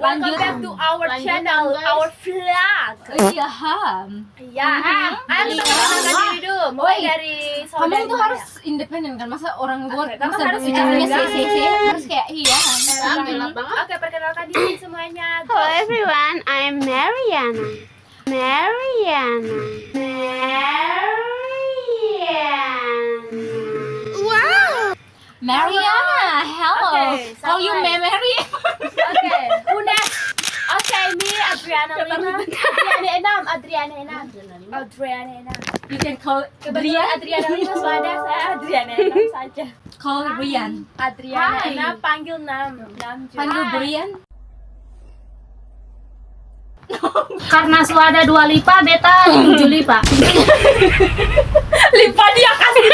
Welcome back to our channel, our vlog. Iya, Ya, ayo kita kenalkan diri dulu. Mulai dari kamu saudari tuh Maya. harus independen kan, masa orang luar Oke, kamu masa harus bicaranya independen. sih harus kayak iya. Oke, perkenalkan diri semuanya. Go. Hello everyone, I'm Mariana. Mariana, hello. Oke, Call you sampai. Mary. Oke, Una. Oke, ini Adriana 5. Adriana 6. You can call Kebetulan Adriana 5 suada, saya Adriana 6 saja. call Brian. Adriana Hai. 6 panggil 6 juga. Panggil Brian. Karena suada 2 lipa, beta 7 lipa. Lipat dia kasih.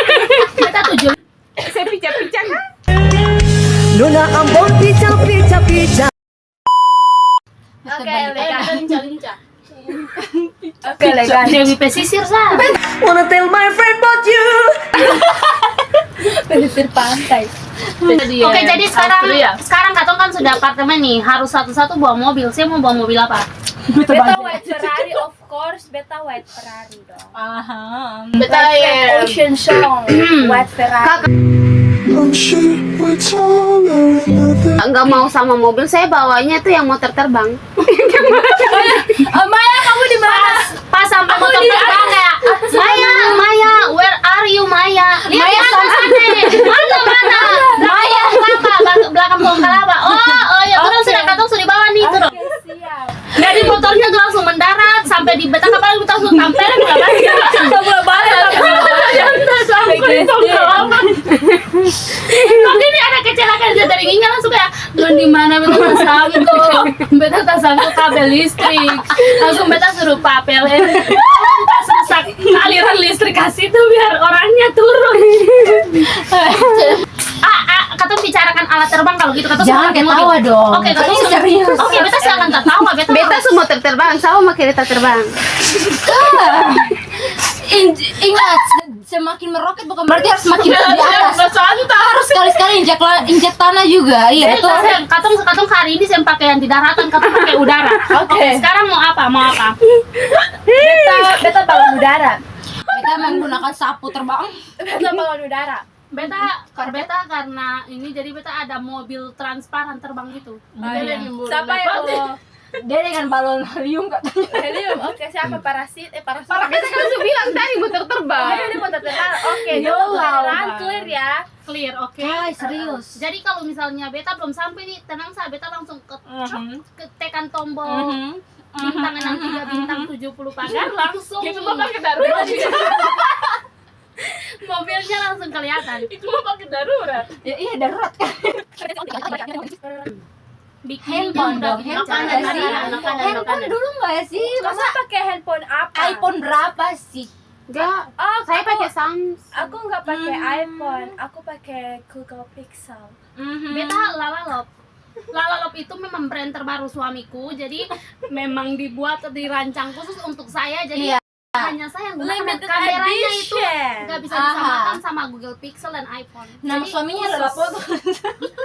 Beta 7. Saya pica-pica kan? Nona ambon pica pica pica. Oke, lincah. Oke, legal. Dewi pesisir sah. Wanna tell my friend about you. Pesisir pantai. Oke, jadi sekarang Katong kan sudah apartemen nih, harus satu-satu bawa mobil. Saya mau bawa mobil apa? Beta white Ferrari, of course. Beta white Ferrari dong. Aha. Beta Ocean Song, white Ferrari. I'm sure we're taller than Enggak mau sama mobil, saya bawanya tuh yang motor terbang. Maya, kamu di mana? Pas sampai motor terbang kayak Maya, where are you Maya? Lihat di atas sana. Mana? Maya, belakang pohon kelapa. Oh ya, turun sudah Katong sudah di bawah nih, turun. Oke, siap. Dari motornya tuh langsung mendarat sampai di beta kapal kita langsung tampil nggak Tapi ini ada kecelakaan dia dari ginjal langsung kayak Don di mana beta tak sanggup kabel listrik langsung beta suruh papel pas rusak aliran listrik kasih tuh biar orangnya turun. Kata bicarakan alat terbang kalau gitu kata Jangan ketawa dong. Oke, kata Ini serius. Oke, beta silakan tertawa beta semua terbang sama kereta terbang. Ingat, semakin meroket bukan berarti harus semakin di atas. Harus sekali-sekali injak tanah juga. Iya, betul. Katong hari ini saya pakai yang di daratan, katong pakai udara. Oke, sekarang mau apa? Beta balon udara. Mereka menggunakan sapu terbang. Beta balon udara. Beta karena ini jadi beta ada mobil transparan terbang gitu. Siapa yang mau? Dia dengan balon helium katanya. Helium. Oke, siapa parasit? Parasit. Beta kan sudah bilang tadi motor terbang. Oh, ini motor terbang. Oke, Yo, beneran Bang. clear ya. Clear, oke. Hai, serius. Jadi kalau misalnya beta belum sampai nih, tenang saja beta langsung ke tekan tombol bintang 63 bintang 70 pagar langsung. Itu mah pakai darurat. Mobilnya langsung kelihatan. Itu mah pakai darurat. Ya, iya darurat kan. Bikin Handphone dong, handphone nggak sih? Handphone dulu nggak sih? Masa pakai handphone apa? iPhone berapa sih? Enggak, Oh, saya aku- pakai Samsung. Aku nggak pakai iPhone, aku pakai Google Pixel. Beta Lalalop itu memang brand terbaru suamiku, jadi memang dibuat dirancang khusus untuk saya. Jadi hanya saya yang gunakan Limited kameranya itu edition. nggak bisa Aha. disamakan sama Google Pixel dan iPhone. Nama Jadi suaminya khusus. adalah foto.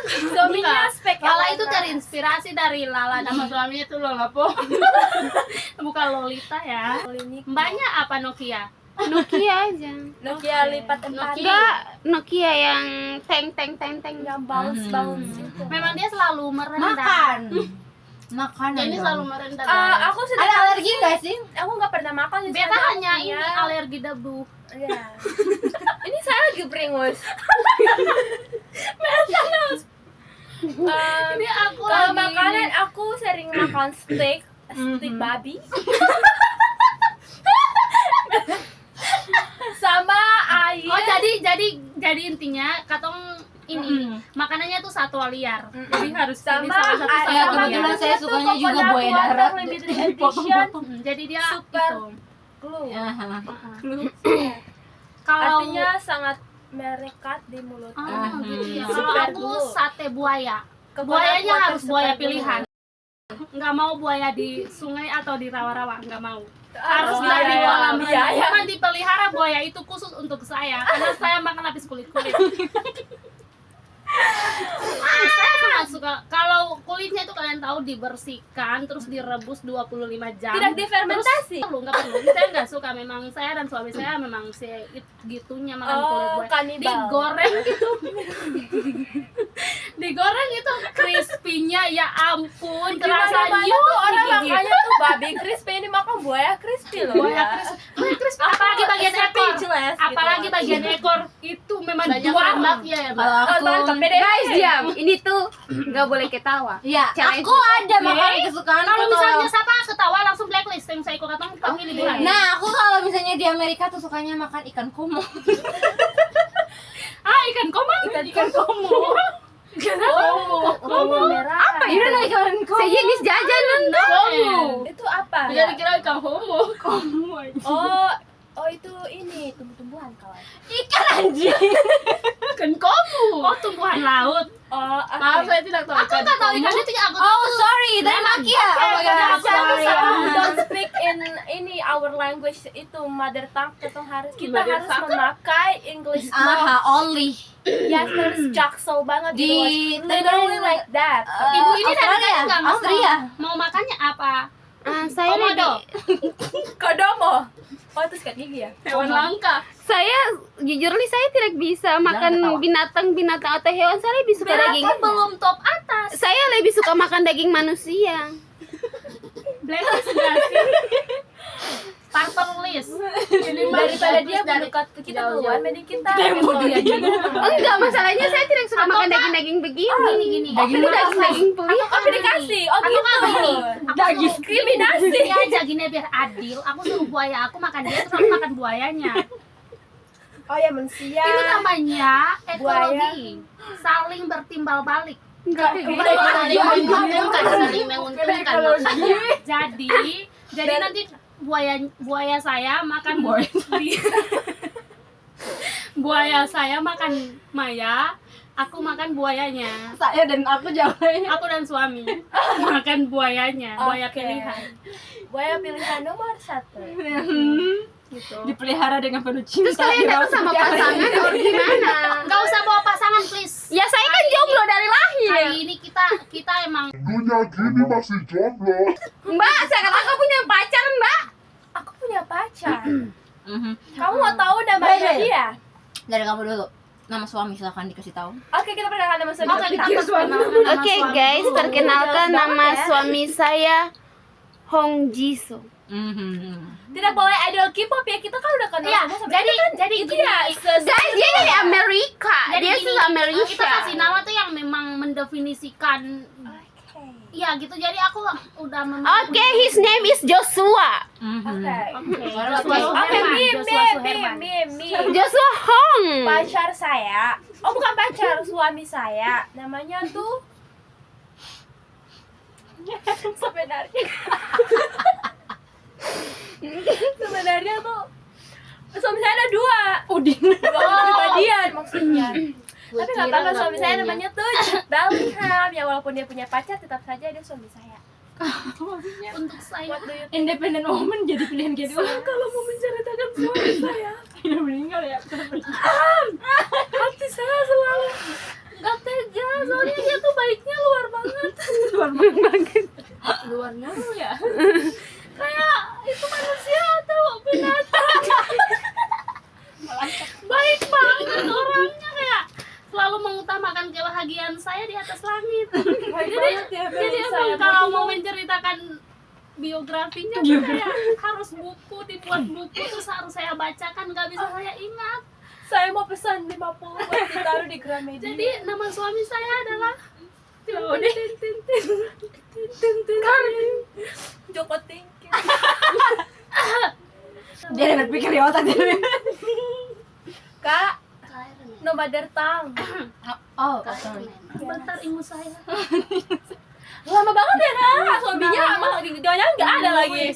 Suaminya spek Lala itu terinspirasi dari Lala, nama suaminya itu Lolapo. Bukan Lolita ya. Mbaknya apa Nokia? Nokia aja. Nokia lipat 4. Enggak, Nokia yang teng. Yang bounce itu. Memang dia selalu merendah. Makan. Makanan Ini dong. selalu merendah. Aku sudah Ada alergi nggak sih? Aku nggak pernah makan di Beta sana, hanya aku ini punya. alergi debu. Iya. Ini saya lagi beringus. Ini aku Kalau lagi makanan aku sering makan steak babi. Sama air. Oh jadi intinya katong ini makanannya tuh satwa liar. Jadi harus pilih Sama salah satu air. Ya, satwa kebetulan liar. saya sukanya juga buaya darat. Limited edition. Jadi dia Super. itu. Glue. Aha. Kalau Artinya sangat merekat di mulut. gitu ya. Super Kalau aku glue. sate buaya. Kekuatan Buayanya kuat harus super buaya glue. pilihan. Nggak mau buaya di sungai atau di rawa-rawa, nggak mau. Harus Oh, dari iya, kolam iya, renang. iya. Jangan dipelihara buaya itu khusus untuk saya karena saya makan habis kulit-kulit. Saya sangat suka kalau Kalau kulitnya itu kalian tahu dibersihkan terus direbus 25 jam. Tidak difermentasi? Enggak perlu. Saya enggak suka, memang saya dan suami saya memang gitunya makan kulit buaya. Kanibal. Digoreng itu. Digoreng itu crispy-nya ya ampun, terasa Gimana tuh orang digigit. makannya tuh babi crispy, ini makan buaya crispy loh. Buaya crispy. Apalagi bagian ekor. Speechless gitu. Apalagi bagian ekor itu memang Banyak juara. lemaknya ya, Mbak. Kalau aku Guys, diam. Ini tuh nggak boleh ketawa. ya Challenge. aku ada makanan kesukaan Kalau aku misalnya siapa ketawa langsung blacklist, yang saya ikut kata kami liburan. Nah, aku kalau misalnya di Amerika tuh sukanya makan ikan komo. Ikan komang. Ikan komo. Komo merah. Apa itu? ikan komo. Sejenis jajanan dong. Itu apa? Jadi kira ikan homo. Oh itu ini tumbuh-tumbuhan kawan. Ikan anjing. Ikan komo. Oh, tumbuhan laut. Oh, Maaf, saya tidak tahu. Aku tak tahu ikan itu yang aku. Oh, sorry, dari Makia. Oh my god, sorry. Don't speak in ini our language itu mother tongue. Kita Mother harus tongue. memakai English. Aha, only Yes, there's jaksel banget Di literally like that. Ibu ini dari Australia. tadi nggak Austria. mau makannya apa? Saya Komodo. Kodomo. Oh itu sikat gigi ya? Hewan langka. Saya jujur nih saya tidak bisa makan ketawa. binatang atau hewan. Saya lebih suka daging. Belum top atas. Saya lebih suka makan daging manusia. Blacklist nggak sih? Purple list. Daripada dia mendekat ke kita duluan, mending kita Enggak, masalahnya saya tidak suka makan daging-daging begini. Gini. Daging pulih. Apa dikasih? Oh Atau gitu. nggak gini? Daging diskriminasi. Ini aja gini biar adil. Aku suruh buaya, aku makan dia, terus aku makan buayanya. Oh ya manusia. Itu namanya ekologi. Saling bertimbal balik. Enggak kayak gitu. Bukan saling menguntungkan maksudnya. Jadi nanti buaya saya makan buaya saya makan Maya, aku makan buayanya. Saya dan aku jawabnya. Aku dan suami makan buayanya, buaya Oke. pilihan. Buaya pilihan nomor 1. Gitu. Dipelihara dengan penuh cinta. Terus kalian datang sama pasangan atau gimana? Nggak usah bawa pasangan please. Ya saya kan jomblo dari lahir. Kali ini kita emang Dunia gini masih jomblo. Mbak, sekarang aku punya pacar, Mbak. Aku punya pacar. Mhm. Kamu mau tahu namanya dia? Dari kamu dulu. Nama suami silakan dikasih tahu. Oke, kita perkenalkan nama suami. Oke, kita perkenalkan nama Oke suami guys, dulu. perkenalkan Jelas nama banget ya. suami saya Hong Jisoo. Tidak boleh idol K-pop ya, kita kan udah kenal Iya, semua sampai jadi itu gini. ya. Guys, dia dari Amerika. Jadi Dia gini, sudah Amerika. kita kasih nama tuh yang memang mendefinisikan. Iya gitu, jadi aku udah Oke, his name is Joshua. Oke. Oke, Mim. Joshua Hong. Pacar saya. Oh, bukan pacar, suami saya. Namanya tuh sebenarnya tuh suami saya ada 2. Udin. Kepribadian maksudnya. Tapi nggak apa-apa, suami saya namanya tuh Jude Bellingham. Ya walaupun dia punya pacar, tetap saja dia suami saya. untuk saya What do you think? Independent woman jadi pilihan kedua. kalau mau menceritakan suami saya Udah meninggal ya. hati saya selalu nggak tega, soalnya dia tuh baiknya luar banget. Luarnya lu ya kayak itu manusia atau binatang. Baik banget orangnya, kayak selalu mengutamakan kebahagiaan saya di atas langit. Jadi emang kalau mau menceritakan biografinya tuh kayak harus buku, dibuat buku terus harus saya bacakan, nggak bisa saya ingat. Saya mau pesan 50 buat ditaruh di Gramedia. Jadi nama suami saya adalah Joko Tingkir. Dia yang berpikir di otak dia. Kak, no mother tongue. Oh, sorry. bentar ibu saya. Lama banget ya Kak, suaminya sama videonya nggak ada lagi.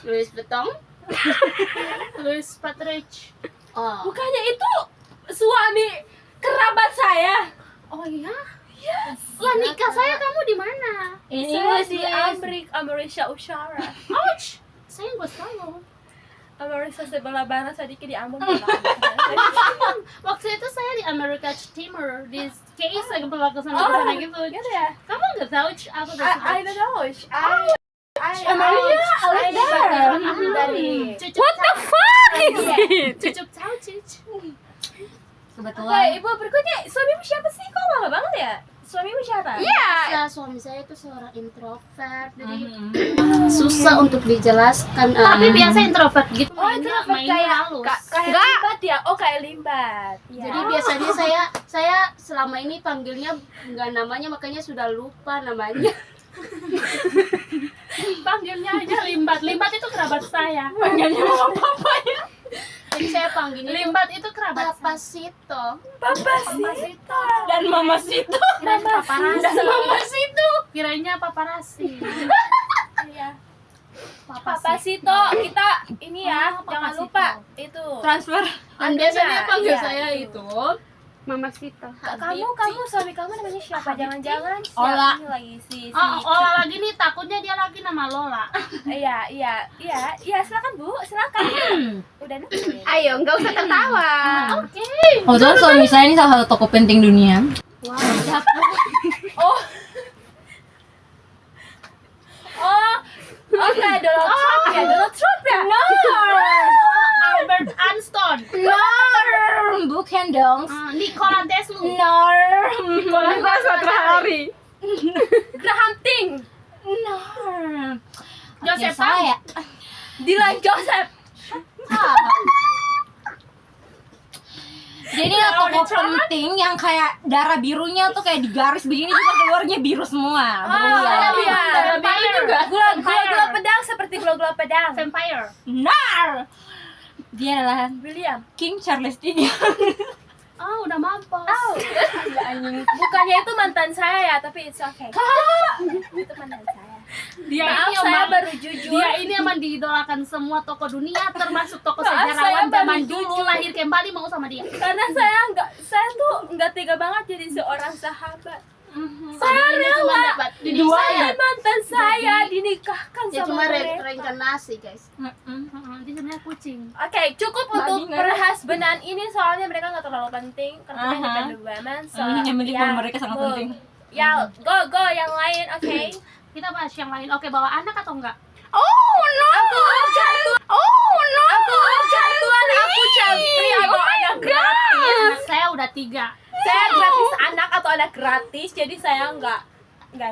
Louis Vuitton. Louis Patrick. Oh. Bukannya itu suami kerabat saya. Oh iya? Yes. Lah nikah saya kamu di mana? Saya di Amerika Ushara. Ouch. Saya nggak tahu. Amerika sebelah barat sedikit di Ambon. Waktu itu saya di Amerika Timur di KI saya kebelah ke sana gitu. Gitu ya. Kamu nggak tahu aku udah I don't know. What the fuck is it? Cucup tahu cucu. Kebetulan. Oke, ibu berikutnya suamimu siapa sih? Kok lama banget ya? Suamimu siapa? Ya, suami saya itu seorang introvert, jadi susah untuk dijelaskan. Tapi biasa introvert gitu, Oh, introvert mainnya kayak halus. kayak limbat ya? Oh, kayak limbat. Ya. Jadi biasanya saya selama ini panggilnya nggak namanya, makanya sudah lupa namanya. Panggilnya aja limbat. Limbat itu kerabat saya. Panggilnya mama papa ya. Jadi saya panggilnya limbat itu kerabat Papa Sito. Papa Sito. Dan Mama Sito. Dan paparasi. Dan Mama Sito. Kiranya paparasi. Iya. Papa Sito, kita ini ya, Papa jangan Sito. lupa itu. Transfer. Dan biasanya panggil Iya, saya itu. itu Mama Sito. Kamu suami kamu namanya siapa? Jangan-jangan Ola. siapa ini lagi si Ola lagi nih, takutnya dia lagi nama Lola. Iya, silakan Bu, silakan. Udah nih. Ayo, nggak usah tertawa. Oke. Kebetulan suami saya ini salah satu toko penting dunia. Oke, Donald Trump ya? No. Albert Einstein. No. Bukan dong. Nikola Tesla. No. Nikola Satrahari. Graham Ting, No. Joseph saya. Dylan Joseph. Jadi toko penting yang kayak darah birunya tuh kayak digaris begini juga keluarnya biru semua. Iya. Vampire juga. Gula pedang seperti gula pedang. Vampire. Nar. Dia adalah William. King Charles III. Oh, udah mampus. Bukannya itu mantan saya ya, tapi it's okay. Itu mantan saya. Dia Maaf, ini saya emang- baru jujur. Dia ini emang diidolakan semua tokoh dunia, termasuk tokoh Maaf, saya sejarawan baru zaman dulu. jujur. Lahir kembali mau sama dia. Karena saya tuh nggak tega banget jadi seorang sahabat. Saya cuma dapat Saya mantan saya dinikahkan Dia sama cuma mereka. reinkarnasi, guys. Dia sebenarnya kucing. Oke, cukup untuk perhasbenan ini soalnya mereka nggak terlalu penting karena Aha. independent women. So, Yang penting buat mereka sangat penting. Ya, go yang lain, oke. Kita bahas yang lain. Oke, bawa anak atau enggak? Oh no. Aku child free atau anak gratis. Anak saya udah 3. Saya gratis anak atau anak gratis, jadi saya nggak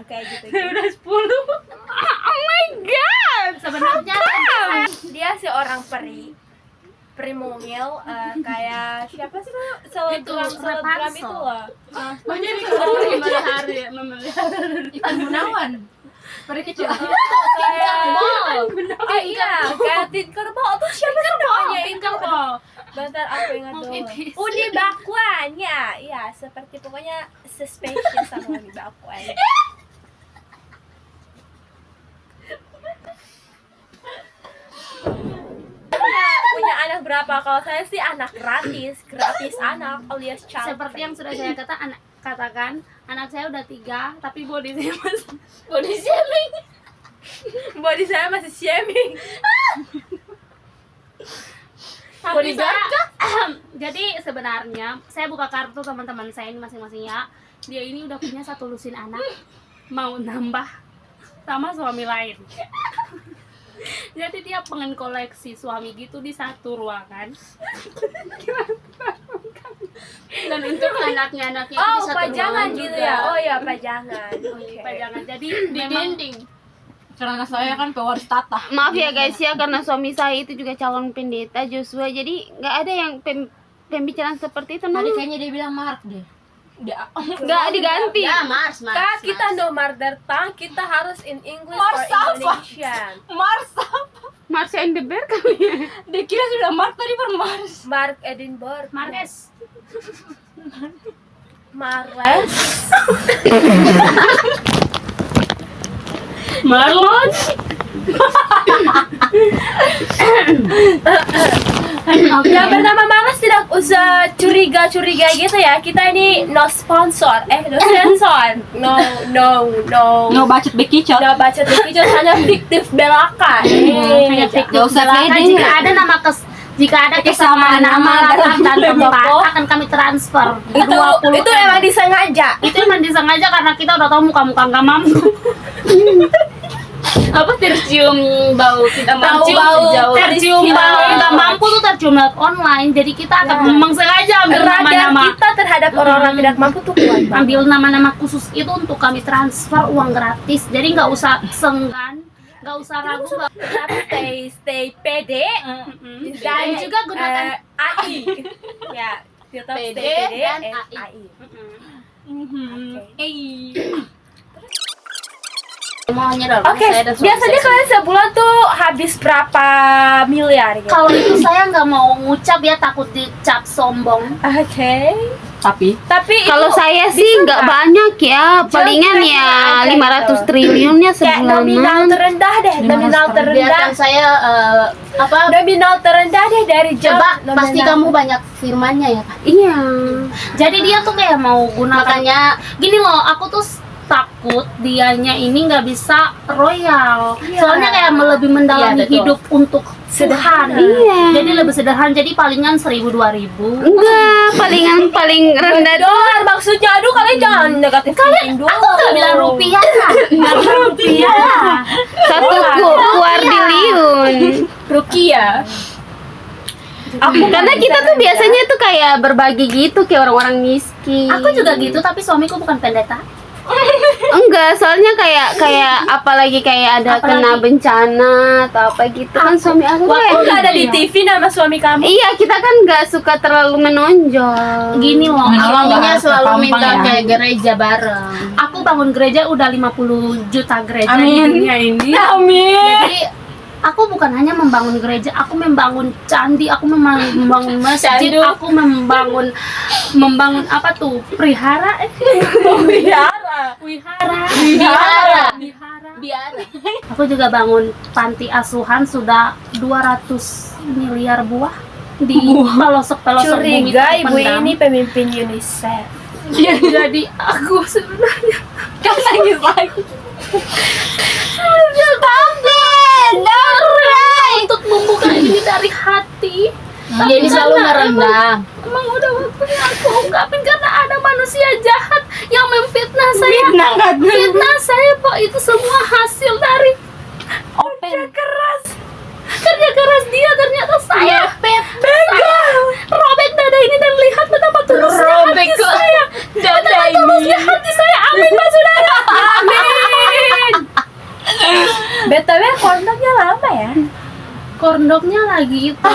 kayak gitu. Udah 10. Oh my god. Sebenarnya Dia seorang peri mungil, kayak siapa sih lo? Selebgram Rapunzel. itu loh. menjadi memelihara. Ikan Gunawan. Peri kecil. Kayak kayak Tinkerbell tuh siapa sih namanya? Tinkerbell. Bentar aku ingat dulu. Pipis. Uni Bakwan ya, seperti pokoknya spesies sama Uni Bakwan. punya anak berapa? Kalau saya sih anak gratis anak alias child. Seperti yang sudah saya katakan, anak saya udah 3, tapi body saya masih body shaming. Body saya masih shaming. Tapi saya, jadi sebenarnya saya buka kartu teman-teman saya ini masing-masing ya. Dia ini udah punya 1 lusin anak, mau nambah sama suami lain. Jadi dia pengen koleksi suami gitu di satu ruangan. Dan untuk anaknya itu Oh, di satu pajangan ruangan gitu juga. ya. Oh ya, pajangan. Oke. Pajangan. Jadi Di memang dinding. Karena saya kan pewaris tata. Maaf ya guys ya, karena suami saya itu juga calon pendeta Joshua, jadi nggak ada yang pembicaraan seperti itu. Tadi Nah, kayaknya dia bilang Mark deh. nggak diganti. ya Mars. Kak, kita no mother tongue, kita harus in English Mars or apa? Indonesian. Mars. Marsha and the Bear kali ya. Dia kira sudah Mark tadi per Mars. Mark Edinburgh. Marquez. Marles. Marlon. Yang bernama Malas tidak usah curiga-curiga gitu ya. Kita ini no sponsor, no sensor, no Bacot bekicot. no baca bekicot, hanya fiktif belaka. Hanya fiktif Gak usah belaka. pede. Jika ada kesamaan nama, latar dan tempat akan kami transfer. Itu emang disengaja. Itu emang disengaja karena kita udah tahu muka-muka nggak mampu. Apa tercium bau tidak mampu? Tercium bau nggak mampu tuh tercium lewat online. Jadi kita akan memang sengaja ambil Radar nama-nama, kita terhadap orang-orang tidak mampu tuh kuat banget. ambil nama-nama khusus itu untuk kami transfer uang gratis. Jadi nggak usah senggan, nggak usah ragu. Tetap stay pede Dan juga gunakan AI. Ya, tetap stay PD pede dan and AI. AI. Maunya dong. Oke, biasanya kalian sebulan tuh habis berapa miliar gitu? Kalau itu saya nggak mau ngucap ya, takut dicap sombong. Oke. Tapi Kalau itu saya bisa sih nggak nggak? banyak ya, palingan kira-kira ya aja 500 gitu. triliunnya Kayak nominal sebulanan. terendah deh, nominal terendah. Biarkan saya Nominal terendah deh dari job. coba, nominal. pasti kamu banyak firmannya ya Kak. Iya. Jadi dia tuh kayak mau gunakannya gini loh, aku tuh takut dianya ini nggak bisa royal. Iya. Soalnya kayak lebih mendalami Iya, betul. hidup untuk sederhana. Iya. Jadi lebih sederhana, jadi palingan 1.000-2.000. Enggak, paling rendah Dolar maksudnya, aduh kalian jangan negatif thinking dulu. Aku nggak bilang rupiah, rupiah. satu kuartiliun. Rukia. Karena kita tuh biasanya tuh kayak berbagi gitu kayak orang-orang miskin. Aku juga gitu, tapi suamiku bukan pendeta. Enggak, soalnya kayak apalagi kayak ada kena bencana atau apa gitu kan suami aku Waktu kayak nggak ada di TV nama suami kamu. iya, kita kan nggak suka terlalu menonjol. Gini loh, Allah nggak intinya harus selalu gampang minta ya. kayak gereja bareng. Aku bangun gereja udah 50 juta gereja di Amin. dunia ini. Amin. Jadi aku bukan hanya membangun gereja, aku membangun candi, aku membangun masjid, Candu. aku membangun apa tuh? Prihara, Wihara. Aku juga bangun panti asuhan sudah 200 miliar buah di pelosok-pelosok bumi Curiga ibu terpendam. ini pemimpin UNICEF. Jadi aku sebenarnya kan nangis lagi. untuk membuka ini dari hati. Jadi selalu merendah. Emang udah waktunya aku ungkapin karena ada manusia jahat yang memfitnah saya. Fitnah saya Pak, itu semua hasil dari kerja keras dia. Ternyata saya robek dada ini dan lihat betapa tulusnya hati saya. Betapa tulusnya hati saya. Amin Pak Saudara. Amin. BTW kondoknya lama ya? Kondoknya lagi itu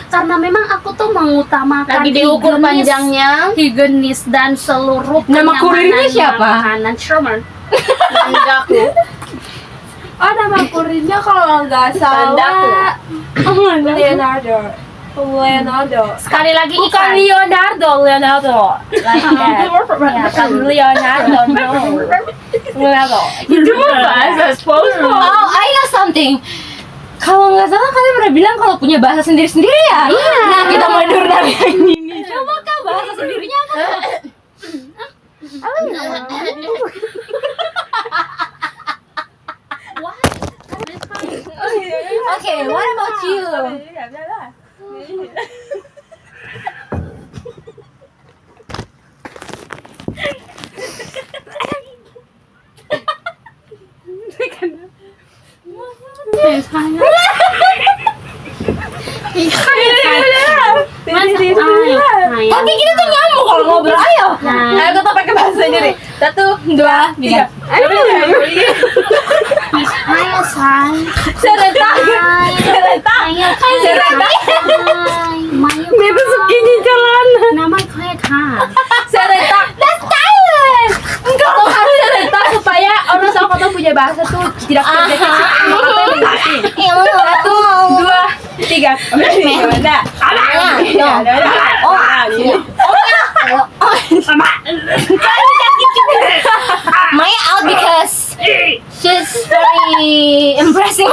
karena memang aku tuh mengutamakan Lagi diukur higienis, panjangnya. higienis dan seluruh Nama kenyamanan kurirnya siapa? makanan. Sherman. Oh, nama kurirnya kalau nggak salah Leonardo. Sekali lagi Bukan ikan. Leonardo. Like that. Ya, kan Leonardo. No. Leonardo. Oh, I know something. Kalau nggak salah kalian pernah bilang kalau punya bahasa sendiri-sendiri ya? Iya. Nah, kita mundur dari yang ini. Coba kak bahasa sendirinya apa? Okay, what about you? Tapi kita tuh nyambung kalau ngobrol, ayo. Nah, aku tuh pakai bahasa sendiri. 1, 2, 3. Ayo say. Serentak. Ayo Mayu. Itu segini jalanan. Nama kayak Kak. Serentak. That's Thailand. Enggak, kau harus serentak supaya orang tahu kau tuh punya bahasa tuh tidak terjadi. Satu, dua, tiga. Gimana? Maya out because she's very impressive.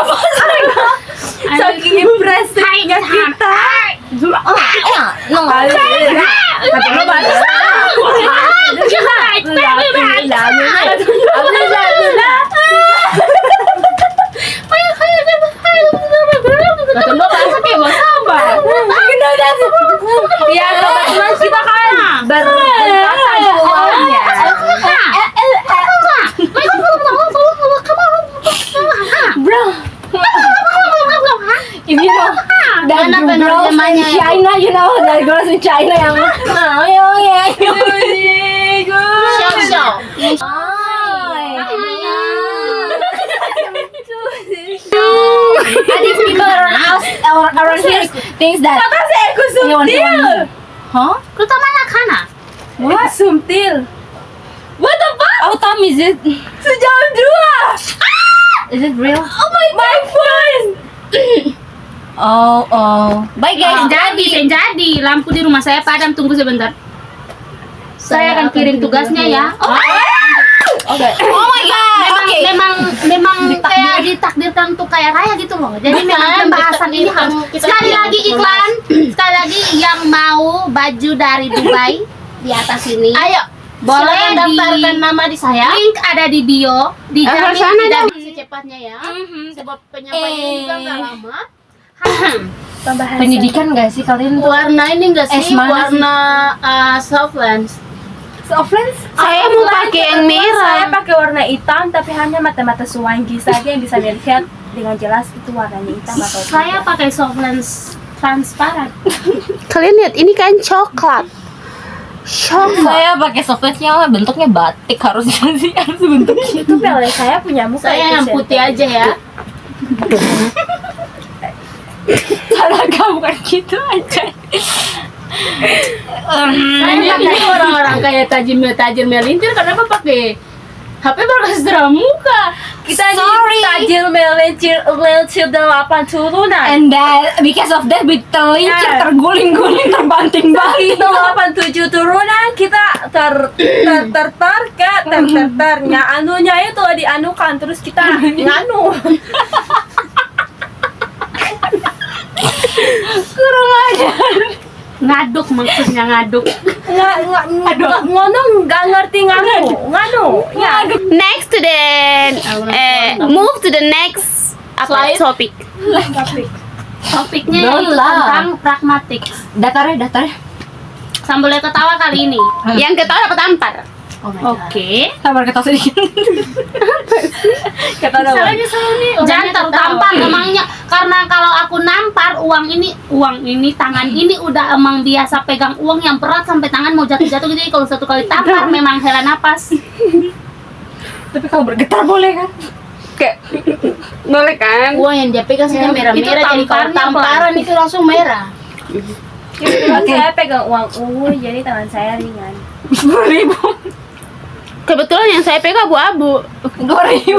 Saking impressive kita. No. Kata lo baru Kata lo bahasa kayak bahasa apa? ya kebetulan kita kan berkata semuanya. Bro. If you know that Mana girls in penerjemahnya ya, Bu? China, you know that girls in China yang Xiao. And these people around here thinks that Kasi aku you want subtil. Huh? Terutama kana. What? Subtil. What the fuck? How time is it? Sejam 2. Is it real? Oh my phone. Oh. Bye guys. Jadi lampu di rumah saya padam, tunggu sebentar. Saya akan kirim tugasnya ya. Okay. Oh my god. Memang kayak ditakdirkan untuk kaya raya gitu loh. Jadi memang pembahasan ini harus sekali lagi iklan, sekali lagi yang mau baju dari Dubai di atas ini. Ayo, Boleh silakan daftarkan nama di saya. Link ada di bio, dijamin sana tidak dong. bisa secepatnya ya. Sebab penyampaiannya juga nggak lama. Tambahan Pendidikan gak sih kalian tuh? Warna ini enggak sih? mana sih? Warna soft lens. Offense. Saya mau pakai yang merah. Saya pakai warna hitam tapi hanya mata-mata Suwangi saja yang bisa melihat dengan jelas itu warnanya hitam atau tidak. Saya pakai soft lens transparan. Kalian lihat ini kan coklat. Saya pakai software-nya bentuknya batik harusnya sih, harus bentuknya. itu Bel, saya punya muka Saya yang putih aja ya. Salah kamu kan gitu aja. Saya ini orang-orang kayak tajir melintir kenapa pakai HP berkastra muka? Kita Sorry. ini tajil melincir 8 turunan. And that because of that we terlincir, Yeah. terguling-guling, terbanting-banting. Itu 87 turunan kita nya anunya itu dianukan terus kita nganu. Kurang aja. Ngaduk maksudnya ngaduk. Ngono nggak ngerti nganu ya. Next to the move to the next Slide. topic. Topiknya Don't itu lah. tentang pragmatik. Datarnya. Sambil ketawa kali ini. Yang ketawa dapat tampar. Oke. Sabar ketawa sedikit. Salahnya seru nih. Jangan tertampar emangnya karena kalau aku nampar uang ini tangan ini udah emang biasa pegang uang yang berat sampai tangan mau jatuh-jatuh gitu. Jadi kalau satu kali tampar memang hela napas. Tapi kalau bergetar boleh kan? Boleh kan? Uang yang dia pegang saja merah-merah jadi kalau tamparan itu langsung merah. Saya pegang uang ungu jadi tangan saya ringan. 10.000. Kebetulan yang saya pegang abu-abu. 2.000.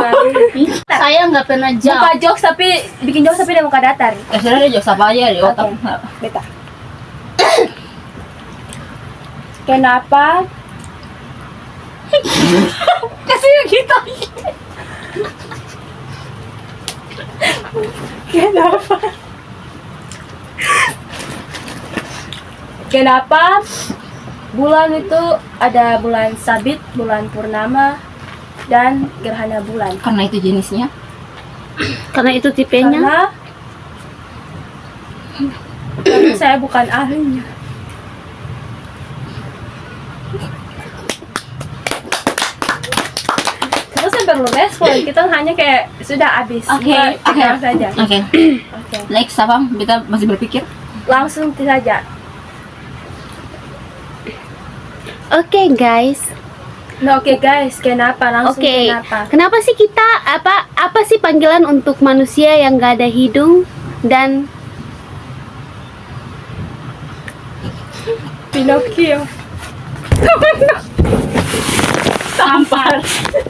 Saya nggak pernah Muka jawab. jokes tapi bikin jokes tapi dia muka datar. Ya sudah deh, jokes apa aja di otak. Beta. Kenapa? Kasih kita. Kenapa bulan itu ada bulan sabit, bulan purnama, dan gerhana bulan? Karena itu jenisnya. Karena itu tipenya. Karena saya bukan ahlinya. Terus yang perlu respon, kita hanya kayak sudah habis. Oke. Kita saja. Oke. Oke. Next apa? Kita masih berpikir. Langsung saja. Oke guys. Nah, oke guys, kenapa langsung Oke. kenapa? Kenapa sih kita apa sih panggilan untuk manusia yang gak ada hidung dan Pinocchio. Tampar.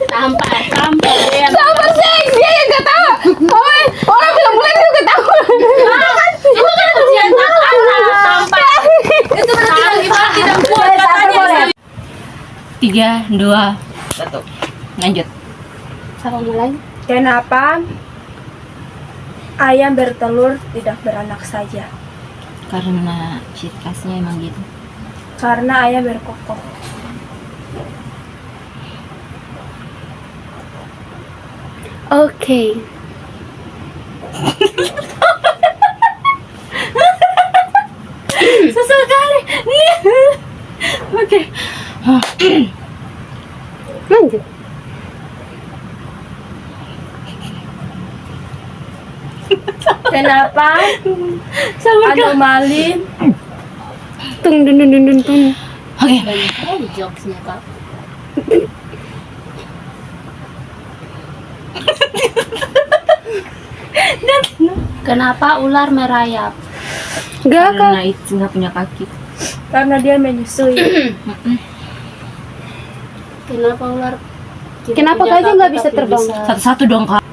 Ya. apa sih? Dia yang gak tahu. Orang bilang bulan itu gak tahu. Itu kan ujian tampar. Itu berarti tidak kuat katanya. 3, 2, 1. Lanjut. Sama mulai. Kenapa ayam bertelur tidak beranak saja? Karena ciri khasnya emang gitu. Karena ayah berkokok. Oke. Susah kali. Oke. Lanjut. Kenapa Sabar Kak. anomali Tung dun dun dun dun tung. Oke. Banyak kali jokesnya kak. Kenapa ular merayap? Gak kak. Karena itu nggak punya kaki. karena dia menyusui. Kenapa ular? tidak Kenapa punya gajah kaki nggak bisa tapi terbang? Satu-satu dong Kak.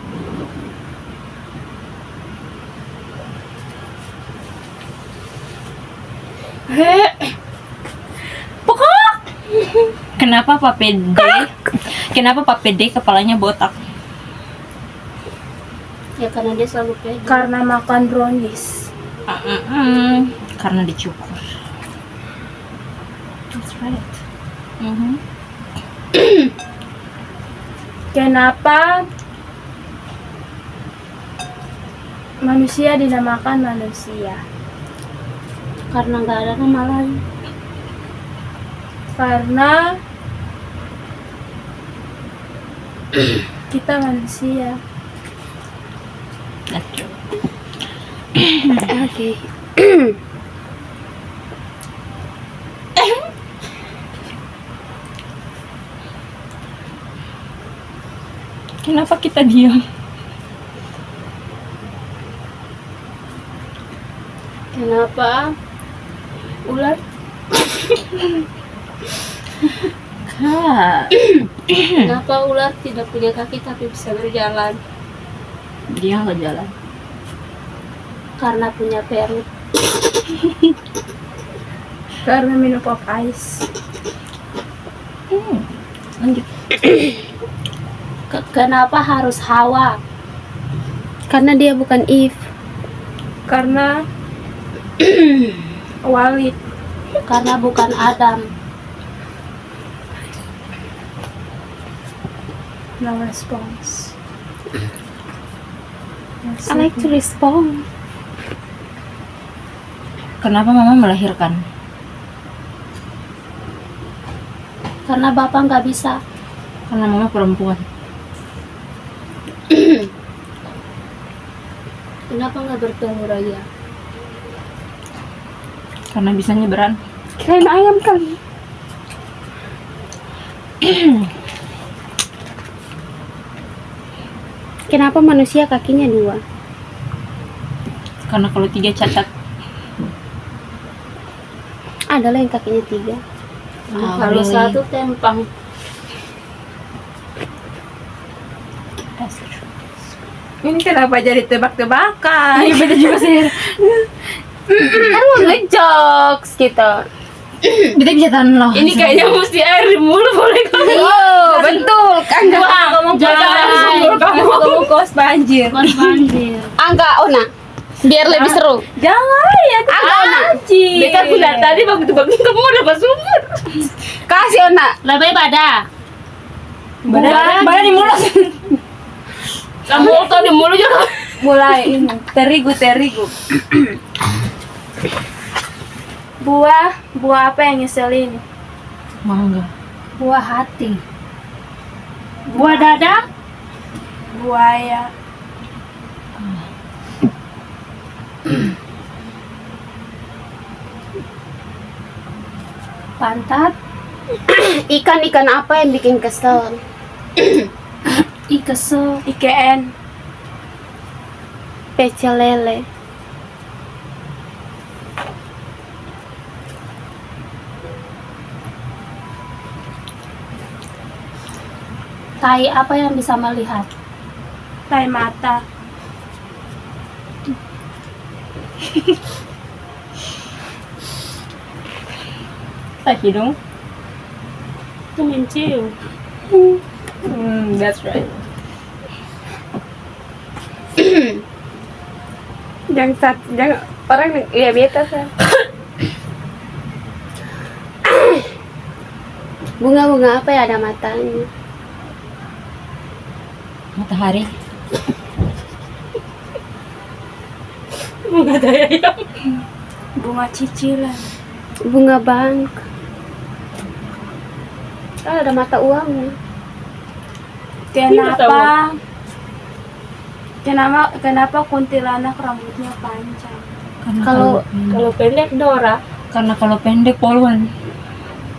Pokok. Kenapa Pak PD? Kenapa Pak PD kepalanya botak? Ya karena dia selalu pede. Karena makan brownies. Karena dicukur. That's right. Kenapa manusia dinamakan manusia? Karena nggak ada nama lain. Karena kita manusia. That's true. Oke. Kenapa kita diam? Kenapa ular? Kak, Kenapa ular tidak punya kaki tapi bisa berjalan? dia nggak jalan. Karena punya perut. Karena minum pop ice. Lanjut. Kenapa harus Hawa? Karena dia bukan Eve. Karena Walid. Karena bukan Adam. No response. I like to respond. Kenapa Mama melahirkan? Karena bapak nggak bisa. Karena Mama perempuan. Kenapa nggak bertelur aja? Karena bisa nyeberan. Kirain ayam kali. Kenapa manusia kakinya 2? Karena kalau 3 cacat. Ada lah yang kakinya 3. Kalau satu tempang. Ini kenapa jadi tebak-tebakan? Iya beda juga sih. Kan mau ngejokes gitu. Kita bisa tahan loh. Ini kayaknya mesti air di mulut boleh kamu. Oh, betul kan? Ngomong kamu kos banjir. Bukan banjir. Angka Ona. Biar lebih seru. Jangan ya, Angka Ona. Beta bilang tadi begitu kamu udah bersumur. Kasih Ona. Lebih pada. Badan di mulut. Kamu tau di mulut juga. Mulai ini terigu. Buah apa yang ngeselin? Mangga. Buah hati. Buah dada. Buaya. Pantat. Ikan apa yang bikin kesel? Ikesel. IKN. Pecel lele. Tai apa yang bisa melihat? Tai mata. Tak hidung. Itu mencium. That's right. Jangan Orang ya beta kan. Bunga-bunga apa ya ada matanya? Matahari. Bunga cicilan. Bunga bank. Ah, ada mata uangnya. Kenapa kuntilanak rambutnya panjang? Kalau Kalau pendek Dora. Karena kalau pendek poluan.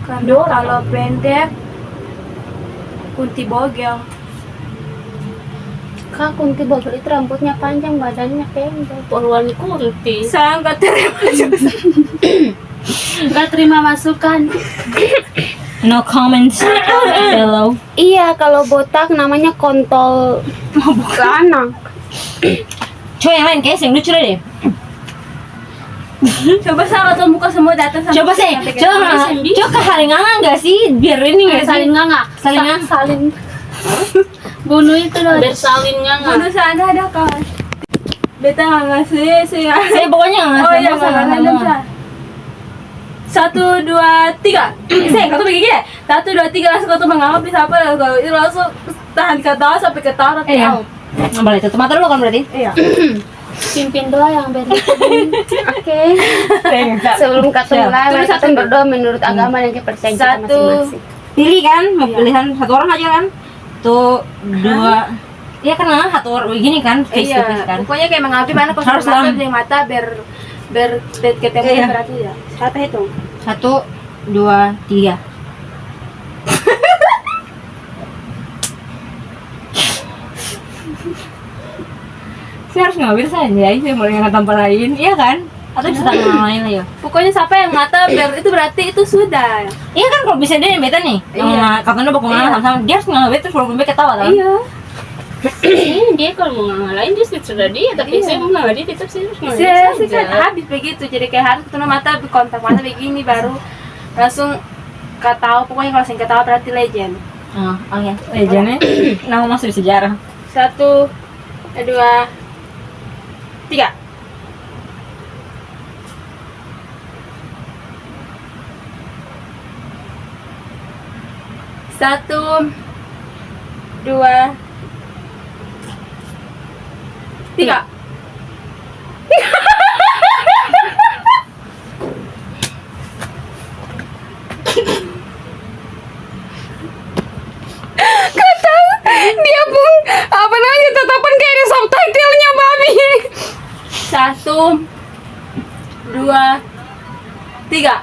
Karena kalau pendek kunti bogel. Kak Kunti Bogel itu rambutnya panjang, badannya pendek. Poluan Kunti. Saya nggak terima juga. Gak terima masukan. No comments below. Iya, kalau botak namanya kontol anak. Coba yang lain kayak yang lucu deh. Coba saya atau muka semua datang sama Coba sih, coba saling nggak sih biar ini nggak sih? Saling nganga. Saling nggak? Saling. Bunuh itu loh. Bersalin nganga. Bunuh sana ada kawan. Beta nggak ngasih sih. Saya pokoknya nggak Oh iya, sama nggak. 1, 2, 3. Saya kau tuh begini ya. 1, 2, 3 langsung kau tuh menganggap bisa apa? Langsung tahan ketawa sampai ketawa. Iya. Nggak boleh tutup mata dulu kan berarti? Iya. Pimpin doa yang beri. Oke. Sebelum ketemu live, Terus kita berdoa menurut agama dan kepercayaan kita Satu. masing-masing. Pilih kan, mau pilihan satu orang aja kan? Tuh, dua. Iya kan, satu orang begini kan, face to face kan. Pokoknya kayak mengambil mana kalau Harus mata dalam. beli mata biar ketemu Iya. berarti ya. Kata hitung. 1, 2, 3. Saya harus ngambil saja, saya mau yang tanpa lain, iya kan? Atau bisa tanpa orang lain lah ya? Pokoknya siapa yang mata itu berarti itu sudah. Iya kan, kalau bisa dia yang beta nih, Iya. katanya bakal ngalah sama-sama, dia harus ngambil terus walaupun dia ketawa kan? Iya. Dia kalau mau ngalahin dia sudah dia, tapi saya mau ngalahin dia tetap saya harus ngalahin Saya sih saja. kan habis begitu, jadi kayak harus ketemu mata kontak mata begini baru langsung ketawa. Pokoknya kalau saya ketawa berarti legend. Oh, oke. Legendnya nama masuk di sejarah. 1, 2, 3. Satu, 2, 3. Dia pun apa namanya tatapan kayak ada subtitlenya babi. 1, 2, 3.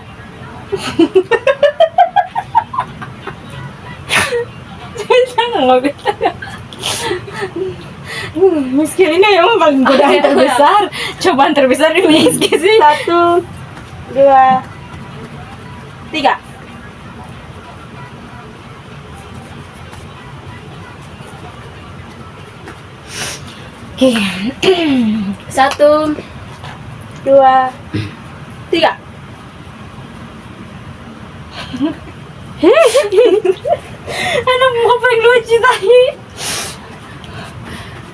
Miskin ini emang paling godaan terbesar. Cobaan terbesar di miskin sih. 1, 2, 3. Oke. 1, 2, 3. Anak muka paling lucu tadi.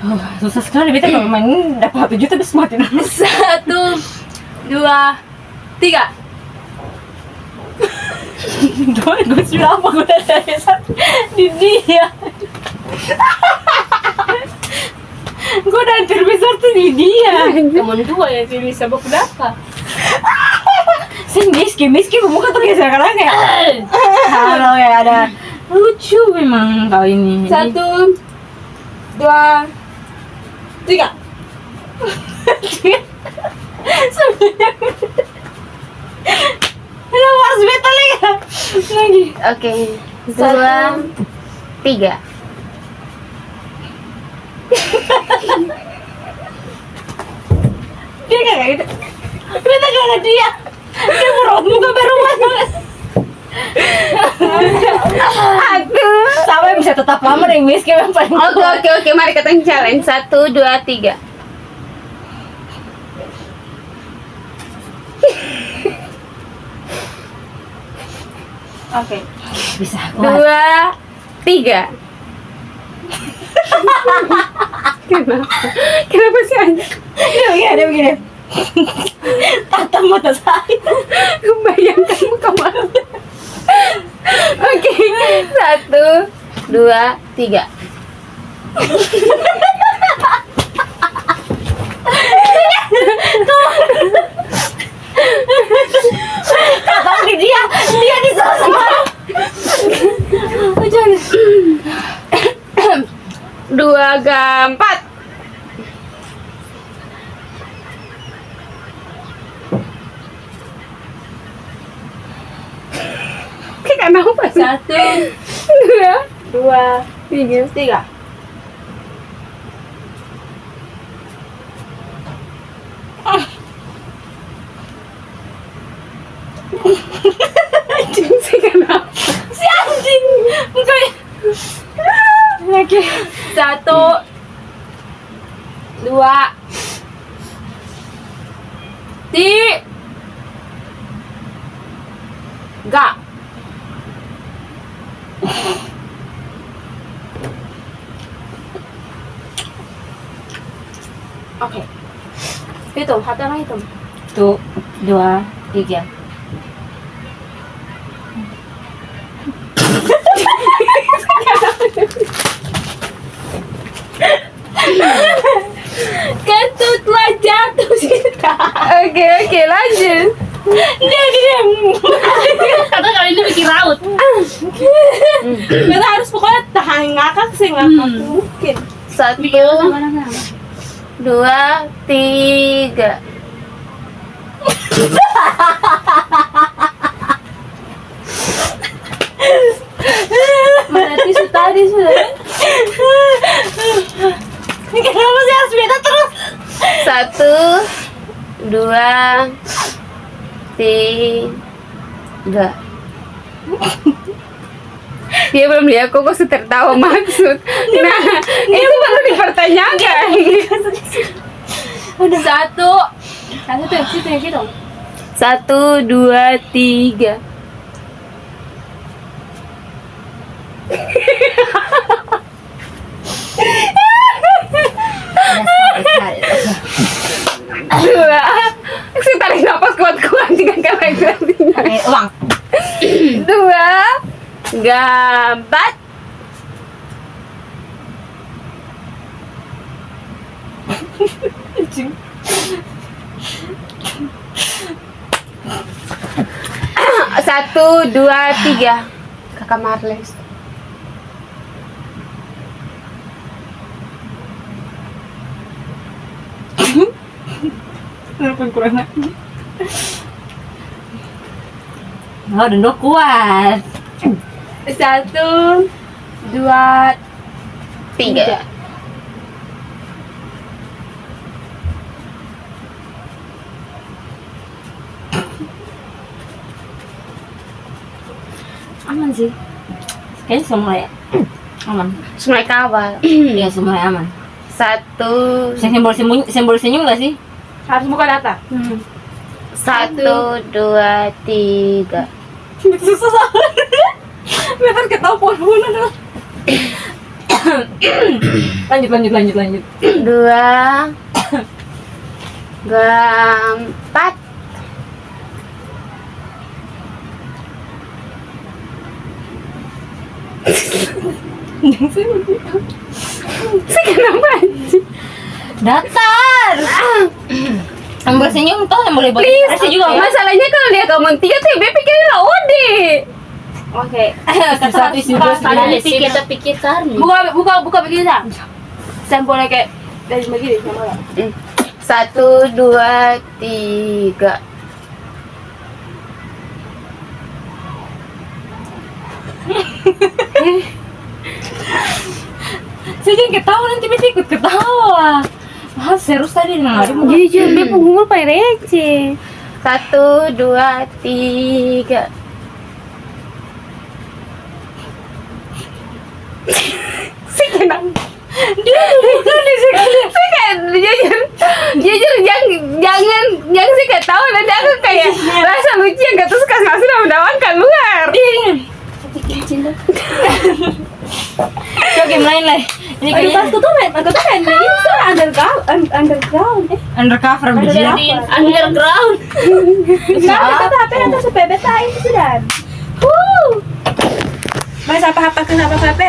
Oh, susah sekali beta kalau main dapat 1 juta bisa mati dulu. 1, 2, 3. Doa gue sudah apa gue dari di dia. Gue udah hampir besar tuh di dia. Temen dua ya sih bisa berapa? Saya miskin muka tuh kayak sekarang kayak halo ya ada lucu memang kau ini. 1, 2, 3. Ada harus beta lagi. Oke. 2, 3. Dia kayak gitu. Beta kayak dia. Dia merot muka baru banget. Aduh. Sampai bisa tetap lama yang miskin yang paling Oke, mari kita challenge. 1, 2, 3. Oke. bisa. 2, 3. Kenapa sih anjing? Dia begini. tatap mata saya. Bayangkan muka malu. Oke, 1, 2, 3. Tapi dia di sana. Dua gampat. Kenapa? 1, 2, 3. Si anjing. Mukanya. Oke. 1, 2, 3. Oke. Hitung, hati hitung. 1, 2, 3. Kentutlah jatuh kita. Oke, lanjut. Dia. Kata kali ini bikin raut. Kita harus pokoknya tahan ngakak sih ngakak mungkin. 1, Bikin sama-sama. 2, 3. Mana tisu tadi sudah? Kenapa sih harus beda terus? 1, 2, 3. Dia belum lihat kok tertawa maksud. Nah, itu baru dipertanyakan. 1, situ yang situ. 1, 2, 3. Dua. Si tarik nafas kuat-kuat juga kan lagi. Uang. 2, gampat. Satu, 2, 3. Kakak Marles. Oh, Dondo kuat. 1, 2, 3. Aman sih. Kayaknya semua ya. Aman. Sungai Kawal. Iya, semua aman. 1, Simbol senyum gak sih? harus buka data. 1, 2, 3. Susah. Bener ketawa pohon-pohonan dulu. Lanjut. 2, gampat. Kenapa anjing? Datar. Simbol senyum toh yang boleh buat ekspresi juga. Masalahnya kalau dia komen 3 tuh dia pikirin lah Ode. Oke. Satu simbol Pada senyum. detik kita pikirkan. Buka begini dah. Sampelnya kayak dari begini sama lah. 1, 2, 3. Saya jangan ketawa nanti bisa ikut ketawa. Ah, serius tadi dengar. Jujur dia penghumur paling receh. 1, 2, 3. Si kenang. Dia jujur jangan sih ketawa nanti aku kayak rasa lucu yang gak terus kasih sudah mendawan keluar. Oke, mulai lah. Ini Aduh, pas kayaknya aku tuh main ini tuh underground. undercover biji. Underground. Nah, kata HP nanti supaya beta ini sudah. Mas apa kenapa HP?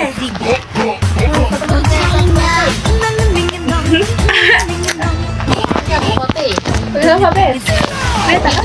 Kenapa HP? Beta kan?